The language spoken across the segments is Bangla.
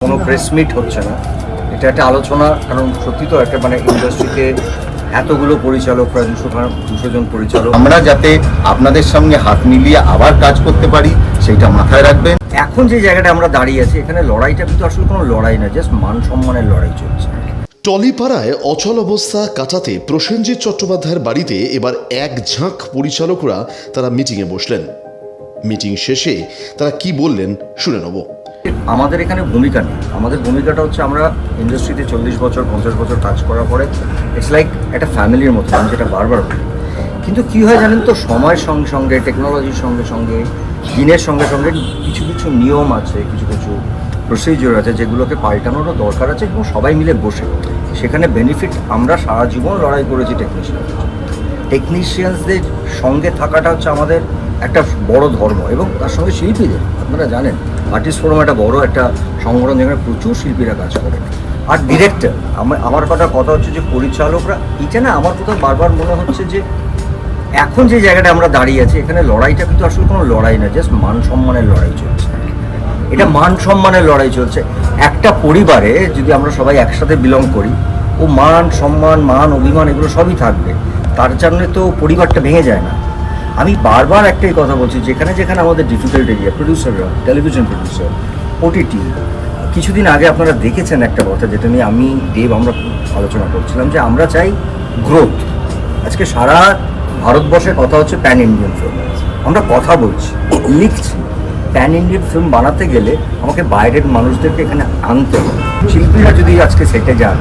কোনো প্রেস মিট হচ্ছে না, এটা একটা আলোচনা। কারণ সত্যি তো একটা ইন্ডাস্ট্রিতে এতগুলো পরিচালক, প্রায় 200 জন পরিচালক, আমরা যাতে আপনাদের সঙ্গে হাত মিলিয়ে আবার কাজ করতে পারি সেইটা মাথায় রাখবেন। এখন যে জায়গাটা আমরা দাঁড়িয়ে আছি, এখানে লড়াইটা কিন্তু আসলে কোনো লড়াই না, জাস্ট মান সম্মানের লড়াই চলছে। টলিপাড়ায় অচল অবস্থা কাটাতে প্রসেনজিৎ চট্টোপাধ্যায়ের বাড়িতে এবার এক ঝাঁক পরিচালকরা তারা মিটিংয়ে বসলেন। মিটিং শেষে তারা কি বললেন শুনে নেব। আমাদের এখানে ভূমিকা নেই। আমাদের ভূমিকাটা হচ্ছে, আমরা ইন্ডাস্ট্রিতে 40 বছর 50 বছর কাজ করার পরে ইটস লাইক একটা ফ্যামিলির মতো, আমি যেটা বারবার বলি। কিন্তু কী হয় জানেন তো, সময়ের সঙ্গে সঙ্গে, টেকনোলজির সঙ্গে সঙ্গে, দিনের সঙ্গে সঙ্গে কিছু কিছু নিয়ম আছে, কিছু কিছু প্রসিজিওর আছে, যেগুলোকে পাল্টানোরও দরকার আছে। এবং সবাই মিলে বসে সেখানে বেনিফিট, আমরা সারা জীবন লড়াই করেছি টেকনিশিয়ানসদের সঙ্গে থাকাটা হচ্ছে আমাদের একটা বড় ধর্ম। এবং তার সঙ্গে শিল্পীদের, আপনারা জানেন আর্টিস্ট ফোরাম একটা বড় একটা সংগঠন, যেখানে প্রচুর শিল্পীরা কাজ করে। আর ডিরেক্টর, আমার কথা হচ্ছে যে পরিচালকরা, এটা না আমার কোথাও বারবার মনে হচ্ছে যে এখন যে জায়গাটা আমরা দাঁড়িয়ে আছি, এখানে লড়াইটা কিন্তু আসলে কোনো লড়াই না, জাস্ট মান সম্মানের লড়াই চলছে। এটা মান সম্মানের লড়াই চলছে। একটা পরিবারে যদি আমরা সবাই একসাথে বিলং করি, ও মান সম্মান, মান অভিমান এগুলো সবই থাকবে। তার জন্য তো পরিবারটা ভেঙে যায় না। আমি বারবার একটাই কথা বলছি, যেখানে যেখানে আমাদের ডিফিকাল্ট এরিয়া, প্রডিউসাররা, টেলিভিশন প্রডিউসার, ওটিটি, কিছুদিন আগে আপনারা দেখেছেন একটা কথা, যেটা নিয়ে আমি দেব আমরা আলোচনা করছিলাম, যে আমরা চাই গ্রোথ। আজকে সারা ভারতবর্ষের কথা হচ্ছে প্যান ইন্ডিয়ান ফিল্ম। আমরা কথা বলছি, লিখছি। প্যান ইন্ডিয়ান ফিল্ম বানাতে গেলে আমাকে বাইরের মানুষদেরকে এখানে আনতে হবে। শিল্পীরা যদি আজকে সেটে যান,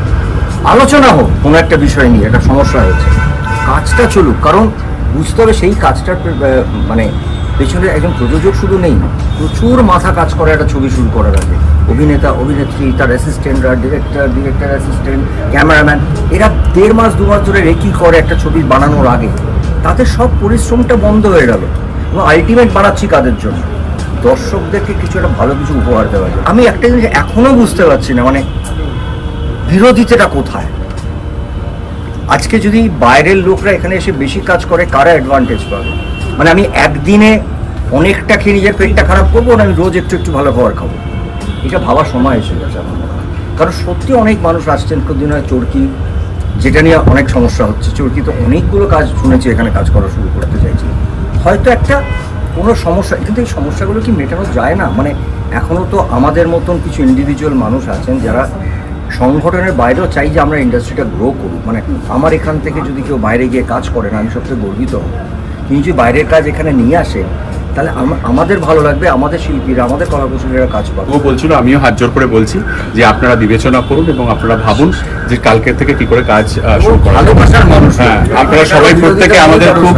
আলোচনা হোক কোনো একটা বিষয় নিয়ে, একটা সমস্যা হয়েছে, কাজটা চলুক। কারণ বুঝতে হবে সেই কাজটার পেছনে একজন প্রযোজক শুধু নেই, প্রচুর মাথা কাজ করে একটা ছবি শুরু করার আগে। অভিনেতা, অভিনেত্রী, তার অ্যাসিস্ট্যান্টরা, ডিরেক্টর অ্যাসিস্ট্যান্ট, ক্যামেরাম্যান, এরা 1.5 মাস 2 মাস ধরে রেকি করে একটা ছবি বানানোর আগে। তাতে সব পরিশ্রমটা বন্ধ হয়ে গেল। এবং আলটিমেট বানাচ্ছি কাদের জন্য? দর্শকদেরকে কিছু একটা ভালো কিছু উপহার দেওয়া যায়। আমি একটা জিনিস এখনও বুঝতে পারছি না, বিরোধিতাটা কোথায়? আজকে যদি বাইরের লোকরা এখানে এসে বেশি কাজ করে, কারা অ্যাডভান্টেজ পাবে? আমি একদিনে অনেকটা খেয়ে নিজের পেটটা খারাপ করবো না, আমি রোজ একটু একটু ভালো খাবার খাবো? এটা ভাবার সময় এসে গেছে আমার মনে হয়। কারণ সত্যি অনেক মানুষ আসছেন, কদিন হয় চরকি, যেটা নিয়ে অনেক সমস্যা হচ্ছে। চরকি তো অনেকগুলো কাজ শুনেছি এখানে কাজ করা শুরু করতে চাইছি, হয়তো একটা কোনো সমস্যা, কিন্তু এই সমস্যাগুলো কি মেটানো যায় না? এখনও তো আমাদের মতন কিছু ইন্ডিভিজুয়াল মানুষ আছেন যারা সংগঠনের বাইরেও চাই যে আমরা ইন্ডাস্ট্রিটা গ্রো করুক। আমার এখান থেকে যদি কেউ বাইরে গিয়ে কাজ করেন, আমি সবচেয়ে গর্বিত হব। তিনি যদি বাইরের কাজ এখানে নিয়ে আসে, তাহলে আমাদের ভালো লাগবে, আমাদের শিল্পীরা, আমাদের কলাকুশলীরা কাজ পাবে। ও বলছিল, আমিও হাত জোর করে বলছি যে আপনারা বিবেচনা করুন এবং আপনারা ভাবুন যে কালকের থেকে কি করে কাজ শুরু করা। ভালোবাসার মানুষ, হ্যাঁ, আপনারা সবাই প্রত্যেকে আমাদের খুব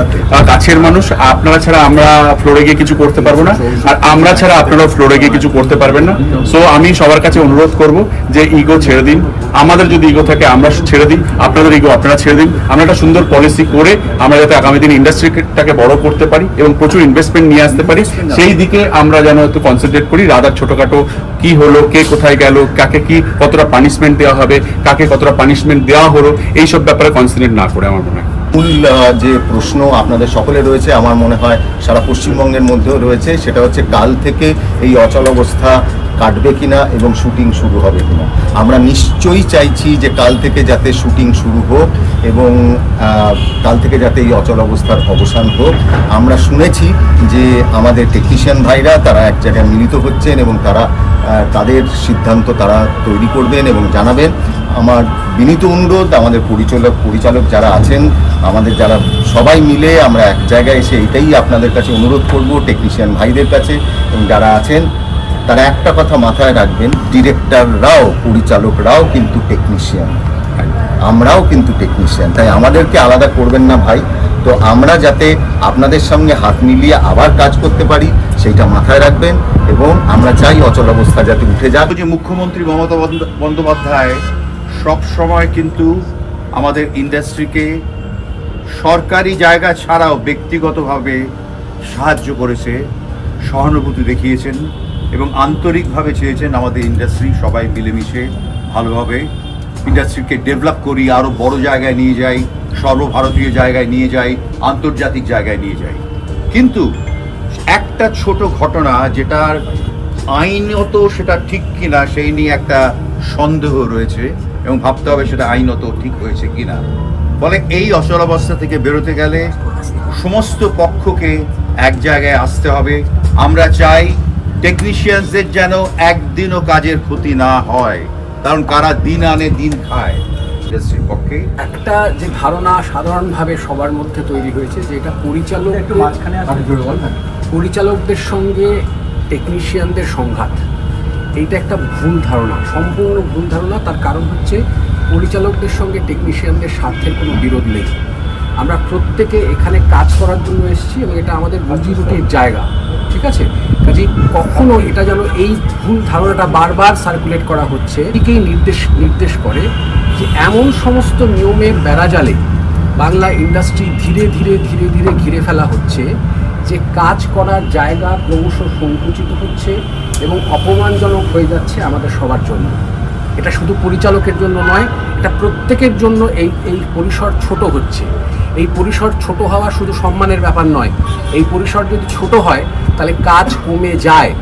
কাছের মানুষ। আপনারা ছাড়া আমরা ফ্লোরে গিয়ে কিছু করতে পারবো না, আর আমরা ছাড়া আপনারাও ফ্লোরে গিয়ে কিছু করতে পারবেন না। সো আমি সবার কাছে অনুরোধ করব যে ইগো ছেড়ে দিন। আমাদের যদি ইগো থাকে আমরা ছেড়ে দিই, আপনাদের ইগো আপনারা ছেড়ে দিন। আমরা একটা সুন্দর পলিসি করে আমরা যাতে আগামী দিন ইন্ডাস্ট্রিটাকে বড় করতে পারি এবং প্রচুর ইনভেস্টমেন্ট নিয়ে আসতে পারি, সেই দিকে আমরা যেন একটু কনসেন্ট্রেট করি। রাদার ছোটখাটো কি হলো, কে কোথায় গেল, কাকে কি কতটা পানিশমেন্ট দেওয়া হবে, কাকে কতটা পানিশমেন্ট দেওয়া হলো, এইসব ব্যাপারে কনসেন্ট্রেট না করে আমার মনে হয় মূল যে প্রশ্ন আপনাদের সকলে রয়েছে, আমার মনে হয় সারা পশ্চিমবঙ্গের মধ্যেও রয়েছে, সেটা হচ্ছে কাল থেকে এই অচল অবস্থা কাটবে কিনা এবং শুটিং শুরু হবে কিনা। আমরা নিশ্চয়ই চাইছি যে কাল থেকে যাতে শুটিং শুরু হোক এবং কাল থেকে যাতে এই অচল অবস্থার অবসান হোক। আমরা শুনেছি যে আমাদের টেকনিশিয়ান ভাইরা তারা এক জায়গায় মিলিত হচ্ছেন এবং তারা তাদের সিদ্ধান্ত তারা তৈরি করবেন এবং জানাবেন। আমার বিনীত অনুরোধ, আমাদের পরিচালক যারা আছেন, আমাদের যারা সবাই মিলে আমরা এক জায়গায় এসে এটাই আপনাদের কাছে অনুরোধ করব, টেকনিশিয়ান ভাইদের কাছে এবং যারা আছেন তারা একটা কথা মাথায় রাখবেন, ডিরেক্টররাও, পরিচালকরাও কিন্তু টেকনিশিয়ান, আমরাও কিন্তু টেকনিশিয়ান, তাই আমাদেরকে আলাদা করবেন না ভাই। তো আমরা যাতে আপনাদের সঙ্গে হাত মিলিয়ে আবার কাজ করতে পারি সেইটা মাথায় রাখবেন এবং আমরা চাই অচল অবস্থা যাতে উঠে যাক। যে মুখ্যমন্ত্রী মমতা বন্দ্যোপাধ্যায় সব সময় কিন্তু আমাদের ইন্ডাস্ট্রিকে সরকারি জায়গা ছাড়াও ব্যক্তিগতভাবে সাহায্য করেছে, সহানুভূতি দেখিয়েছেন এবং আন্তরিকভাবে চেয়েছেন আমাদের ইন্ডাস্ট্রি সবাই মিলেমিশে ভালোভাবে ইন্ডাস্ট্রিকে ডেভেলপ করি, আরও বড় জায়গায় নিয়ে যাই, সর্বভারতীয় জায়গায় নিয়ে যাই, আন্তর্জাতিক জায়গায় নিয়ে যাই। কিন্তু একটা ছোট ঘটনা যেটার আইনত সেটা ঠিক কিনা সেই নিয়ে একটা সন্দেহ রয়েছে এবং ভাবতে হবে সেটা আইনত ঠিক হয়েছে কিনা। ফলে এই অচলাবস্থা থেকে বেরোতে গেলে সমস্ত পক্ষকে এক জায়গায় আসতে হবে। আমরা চাই টেকনিশিয়ানসদের যেন একদিনও কাজের ক্ষতি না হয়, কারণ কারা দিন আনে দিন খায় ইন্ডাস্ট্রির পক্ষে। একটা যে ধারণা সাধারণভাবে সবার মধ্যে তৈরি হয়েছে যে এটা পরিচালকদের সঙ্গে টেকনিশিয়ানদের সংঘাত, এইটা একটা ভুল ধারণা, সম্পূর্ণ ভুল ধারণা। তার কারণ হচ্ছে পরিচালকদের সঙ্গে টেকনিশিয়ানদের স্বার্থের কোনো বিরোধ নেই। আমরা প্রত্যেকে এখানে কাজ করার জন্য এসেছি এবং এটা আমাদের রুজি রুটির জায়গা, ঠিক আছে? কাজেই কখনো এটা যেন এই ভুল ধারণাটা বারবার সার্কুলেট করা হচ্ছে, এদিকেই নির্দেশ করে যে এমন সমস্ত নিয়মের বেড়াজালে বাংলা ইন্ডাস্ট্রি ধীরে ধীরে ধীরে ধীরে ঘিরে ফেলা হচ্ছে যে কাজ করার জায়গা ক্রমশ সংকুচিত হচ্ছে এবং অপমানজনক হয়ে যাচ্ছে আমাদের সবার জন্য। এটা শুধু পরিচালকের জন্য নয়, এটা প্রত্যেকের জন্য এই পরিসর ছোট হচ্ছে। এই পরিসর ছোট হওয়া শুধু সম্মানের ব্যাপার নয়, এই পরিসর যদি ছোট হয় তাহলে কাজ কমে যায়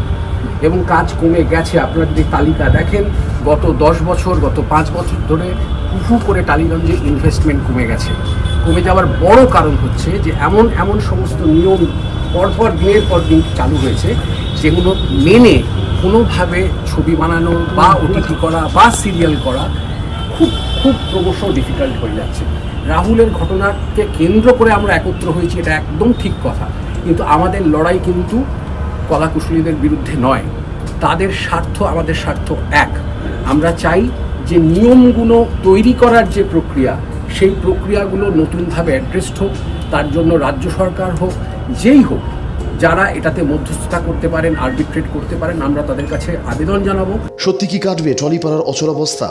এবং কাজ কমে গেছে। আপনারা যদি তালিকা দেখেন গত 10 বছর, গত 5 বছর ধরে উফু করে টালিগঞ্জে ইনভেস্টমেন্ট কমে গেছে। কমে যাওয়ার বড় কারণ হচ্ছে যে এমন সমস্ত নিয়ম পরপর দিনের পর দিন চালু হয়েছে যেগুলো মেনে কোনোভাবে ছবি বানানো বা ওটিটি করা বা সিরিয়াল করা খুব খুব ক্রমশ ডিফিকাল্ট হয়ে যাচ্ছে। রাহুলের ঘটনাকে কেন্দ্র করে আমরা একত্র হয়েছি, এটা একদম ঠিক কথা, কিন্তু আমাদের লড়াই কিন্তু কলাকুশলীদের বিরুদ্ধে নয়। তাদের স্বার্থ আমাদের স্বার্থ এক। আমরা চাই যে নিয়মগুলো তৈরি করার যে প্রক্রিয়া, সেই প্রক্রিয়াগুলো নতুনভাবে অ্যাড্রেসড হোক। তার জন্য রাজ্য সরকার হোক, যেই হোক, যারা এটাতে মধ্যস্থতা করতে পারেন, আরবিট্রেট করতে পারেন, আমরা তাদের কাছে আবেদন জানাবো। সত্যি কি কাটবে টলিপাড়ার অচলাবস্থা?